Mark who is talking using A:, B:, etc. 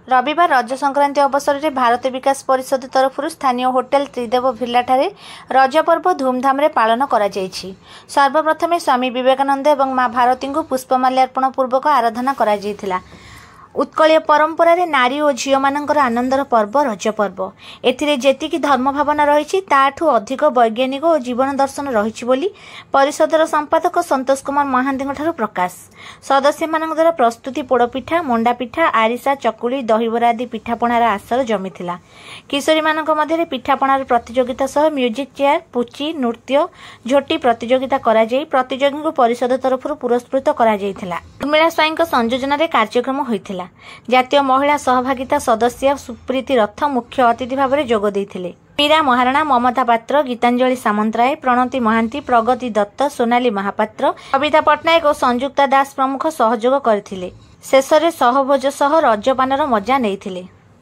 A: रविवार रज संक्रांति अवसर में भारत विकास परिषद तरफ स्थानीय होटेल त्रिदेव भिल्ला ठारे रज पर्व धूमधाम रे पालन करा जायछि। सर्वप्रथमे स्वामी विवेकानंद एवं मां भारती को पुष्पमाल्यार्पण पूर्वक आराधना करा जायथिला। उत्कलीय परंपरा रे नारी और झील मानकर आनंदर पर्व रज पर्व। एथिरे जेतिकी धर्म भावना रही ताठू अधिक वैज्ञानिक और जीवन दर्शन रही बोली परिषदर संपादक संतोष कुमार महांती ठारू प्रकाश। सदस्य मान द्वारा प्रस्तुति पोड़पिठा, मंडापिठा, आरिसा, चकुली, दहीबरा आदि पिठापणार आसर जमीथिला। किशोरी मानक मध्य पिठापणार प्रतियोगिता सह म्यूजिक चेयर, पुची, नृत्य, झोटी प्रतियोगिता करा जाई प्रतियोगी को परिषद तरफ पुरस्कृत करा जायथिला। उर्मिला स्वाईं संयोजन रे कार्यक्रम होइथिला। जातीय महिला सहभागिता सदस्य सुप्रीति रथ मुख्य अतिथि भाव में जोग देइथिले। मीरा महाराणा, ममता पात्र, गीतांजलि सामंतराय, प्रणति महांती, प्रगति दत्त, सोनाली महापात्र, कविता पट्टनायक और संयुक्ता दास प्रमुख सहयोग करथिले। शेष में सहभोज सह रजपानर मजा नेइथिले।